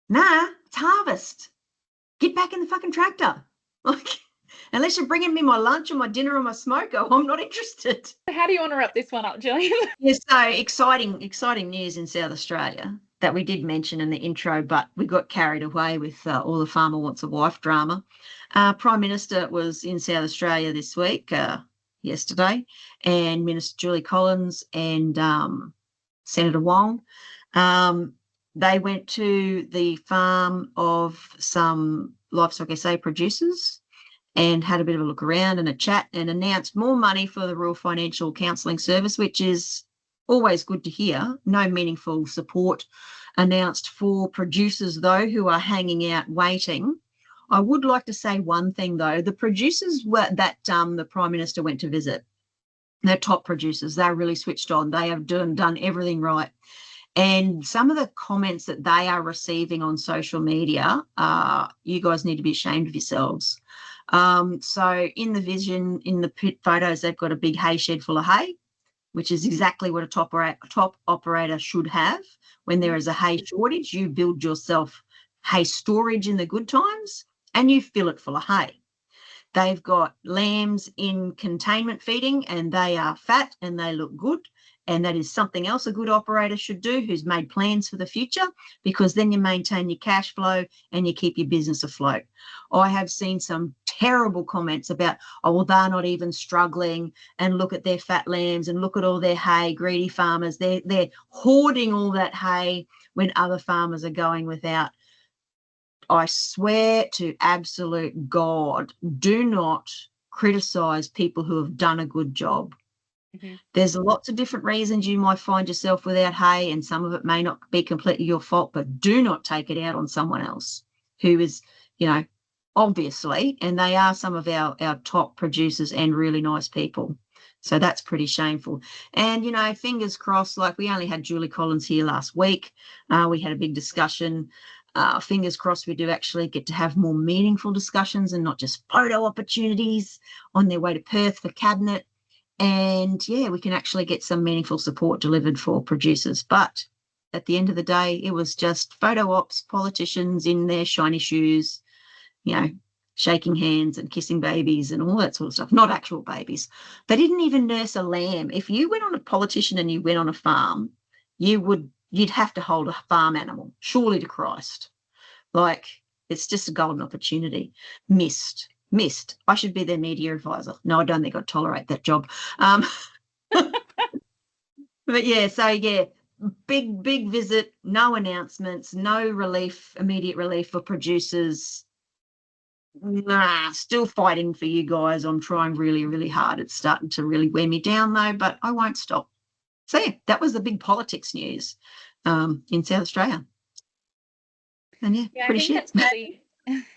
nah, it's harvest. Get back in the fucking tractor. Like, unless you're bringing me my lunch or my dinner or my smoker, I'm not interested. How do you want to wrap this one up, Gillian? Yeah, so exciting news in South Australia that we did mention in the intro, but we got carried away with all the farmer wants a wife drama. Prime Minister was in South Australia this week, yesterday, and Minister Julie Collins and Senator Wong. They went to the farm of some Livestock SA producers and had a bit of a look around and a chat and announced more money for the Rural Financial Counselling Service, which is always good to hear. No meaningful support announced for producers, though, who are hanging out waiting. I would like to say one thing, though. The producers that the Prime Minister went to visit, they're top producers. They're really switched on. They have done everything right. And some of the comments that they are receiving on social media, you guys need to be ashamed of yourselves. So in the vision, in the pit photos, they've got a big hay shed full of hay, which is exactly what a top operator should have. When there is a hay shortage, you build yourself hay storage in the good times and you fill it full of hay. They've got lambs in containment feeding and they are fat and they look good. And that is something else a good operator should do who's made plans for the future, because then you maintain your cash flow and you keep your business afloat. I have seen some terrible comments about, oh, well, they're not even struggling and look at their fat lambs and look at all their hay, greedy farmers. They're hoarding all that hay when other farmers are going without. I swear to absolute God, do not criticise people who have done a good job. Mm-hmm. There's lots of different reasons you might find yourself without hay, and some of it may not be completely your fault, but do not take it out on someone else who is, obviously, and they are some of our top producers and really nice people. So that's pretty shameful. And, fingers crossed, like we only had Julie Collins here last week. We had a big discussion. fingers crossed we do actually get to have more meaningful discussions and not just photo opportunities on their way to Perth for cabinet. And yeah, we can actually get some meaningful support delivered for producers. But at the end of the day, it was just photo ops, politicians in their shiny shoes, shaking hands and kissing babies and all that sort of stuff. Not actual babies. They didn't even nurse a lamb. If you went on a politician and you went on a farm, you'd have to hold a farm animal, surely to Christ. Like, it's just a golden opportunity. Missed. I should be their media advisor. No, I don't think I'd tolerate that job. But yeah, so yeah, big visit, no announcements, no immediate relief for producers. Still fighting for you guys. I'm trying really, really hard. It's starting to really wear me down though, but I won't stop. So yeah, that was the big politics news in South Australia. And yeah, pretty shit. That's really,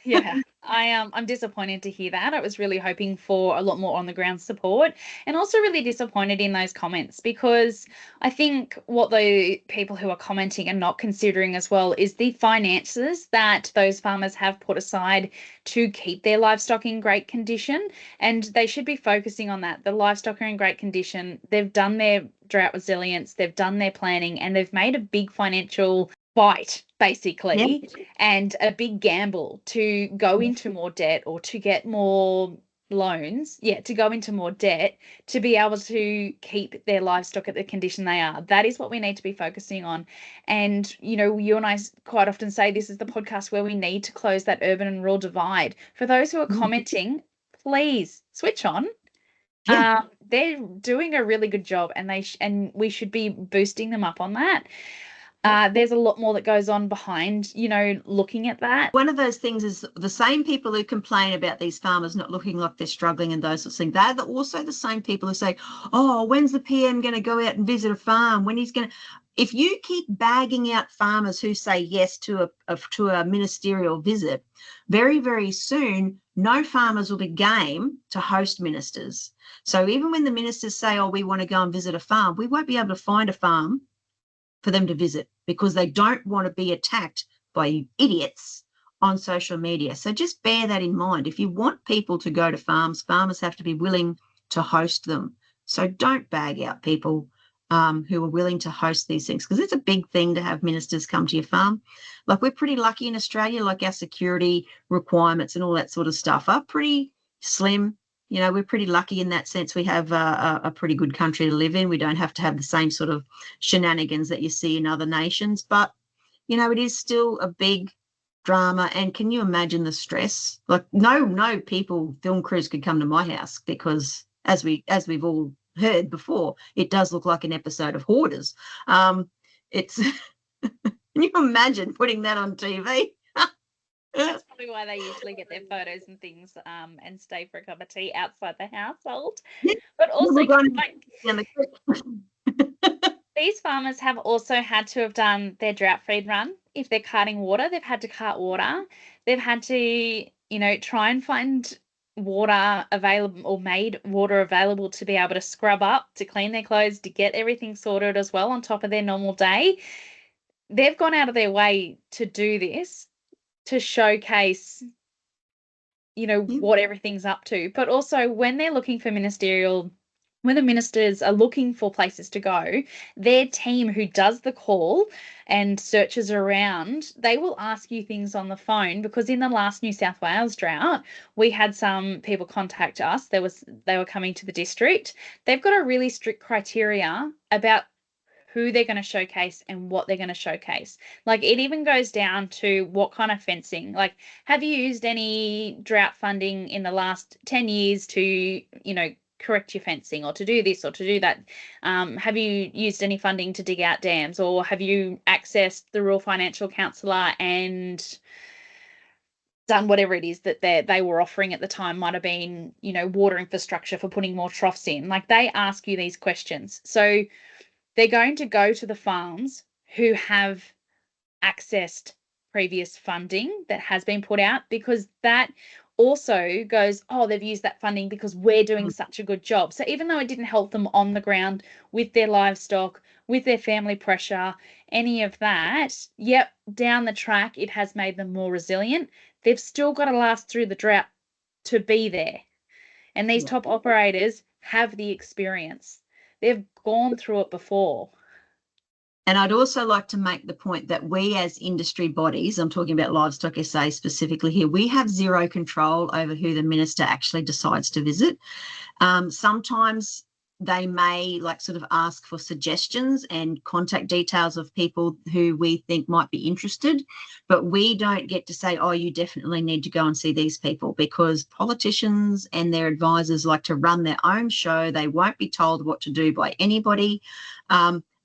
yeah, I'm disappointed to hear that. I was really hoping for a lot more on the ground support, and also really disappointed in those comments, because I think what the people who are commenting are not considering as well is the finances that those farmers have put aside to keep their livestock in great condition, and they should be focusing on that. The livestock are in great condition. They've done their drought resilience, they've done their planning, and they've made a big financial bite basically, and a big gamble to go into more debt or to get more loans, to go into more debt to be able to keep their livestock at the condition they are. That is what we need to be focusing on. And you and I quite often say this is the podcast where we need to close that urban and rural divide. For those who are commenting, please switch on. They're doing a really good job, and we should be boosting them up on that. There's a lot more that goes on behind, looking at that. One of those things is the same people who complain about these farmers not looking like they're struggling and those sorts of things. They're also the same people who say, oh, when's the PM going to go out and visit a farm? When he's going to... If you keep bagging out farmers who say yes to a ministerial visit, very, very soon, no farmers will be game to host ministers. So even when the ministers say, oh, we want to go and visit a farm, we won't be able to find a farm for them to visit because they don't want to be attacked by idiots on social media. So just bear that in mind. If you want people to go to farms, farmers have to be willing to host them. So don't bag out people who are willing to host these things, because it's a big thing to have ministers come to your farm. Like, we're pretty lucky in Australia, like our security requirements and all that sort of stuff are pretty slim. We're pretty lucky in that sense. We have a pretty good country to live in. We don't have to have the same sort of shenanigans that you see in other nations. But, it is still a big drama. And can you imagine the stress? Like, no film crews could come to my house because, as we've all heard before, it does look like an episode of Hoarders. Can you imagine putting that on TV? That's probably why they usually get their photos and things and stay for a cup of tea outside the household. But also, these farmers have also had to have done their drought feed run. If they're carting water, they've had to cart water. They've had to, try and find water available, or made water available to be able to scrub up, to clean their clothes, to get everything sorted as well on top of their normal day. They've gone out of their way to do this, to showcase, what everything's up to. But also, when they're looking for when the ministers are looking for places to go, their team who does the call and searches around, they will ask you things on the phone, because in the last New South Wales drought, we had some people contact us. They were coming to the district. They've got a really strict criteria about who they're going to showcase and what they're going to showcase. Like, it even goes down to what kind of fencing. Like, have you used any drought funding in the last 10 years to, correct your fencing, or to do this or to do that? Have you used any funding to dig out dams, or have you accessed the Rural Financial Counsellor and done whatever it is that they were offering at the time? Might have been, water infrastructure for putting more troughs in. Like, they ask you these questions. So they're going to go to the farms who have accessed previous funding that has been put out, because that also goes, oh, they've used that funding because we're doing such a good job. So even though it didn't help them on the ground with their livestock, with their family pressure, any of that, yep, down the track, it has made them more resilient. They've still got to last through the drought to be there. And these top operators have the experience. They've gone through it before. And I'd also like to make the point that we as industry bodies, I'm talking about Livestock SA specifically here, we have zero control over who the minister actually decides to visit. Sometimes they may sort of ask for suggestions and contact details of people who we think might be interested, but we don't get to say, oh, you definitely need to go and see these people, because politicians and their advisors like to run their own show. They won't be told what to do by anybody.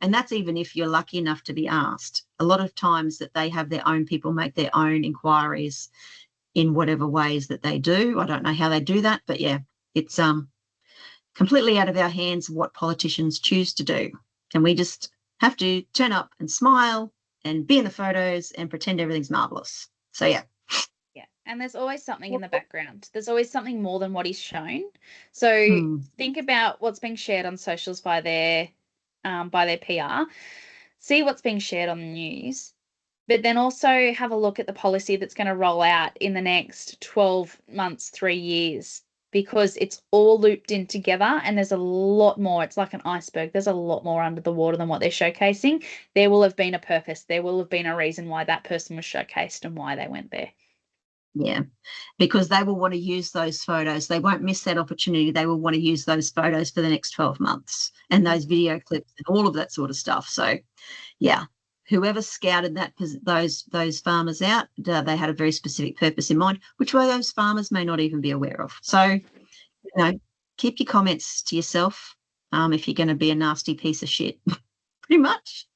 And that's even if you're lucky enough to be asked. A lot of times that they have their own people make their own inquiries in whatever ways that they do. I don't know how they do that, but yeah, it's completely out of our hands what politicians choose to do. And we just have to turn up and smile and be in the photos and pretend everything's marvellous. So yeah. Yeah, and there's always something in the background. There's always something more than what is shown. So think about what's being shared on socials by their PR. See what's being shared on the news, but then also have a look at the policy that's going to roll out in the next 12 months, 3 years, because it's all looped in together and there's a lot more. It's like an iceberg. There's a lot more under the water than what they're showcasing. There will have been a purpose. There will have been a reason why that person was showcased and why they went there. Yeah, because they will want to use those photos. They won't miss that opportunity. They will want to use those photos for the next 12 months and those video clips and all of that sort of stuff. So, yeah, whoever scouted those farmers out, they had a very specific purpose in mind, which those farmers may not even be aware of. So, keep your comments to yourself if you're going to be a nasty piece of shit, pretty much.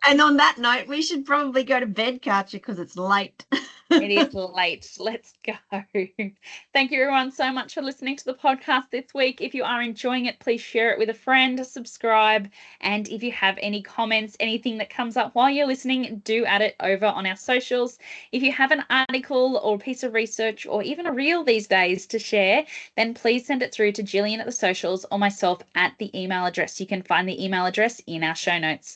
And on that note, we should probably go to bed, Katja, because it's late. It is late. Let's go. Thank you, everyone, so much for listening to the podcast this week. If you are enjoying it, please share it with a friend, subscribe, and if you have any comments, anything that comes up while you're listening, do add it over on our socials. If you have an article or a piece of research or even a reel these days to share, then please send it through to Gillian at the socials or myself at the email address. You can find the email address in our show notes.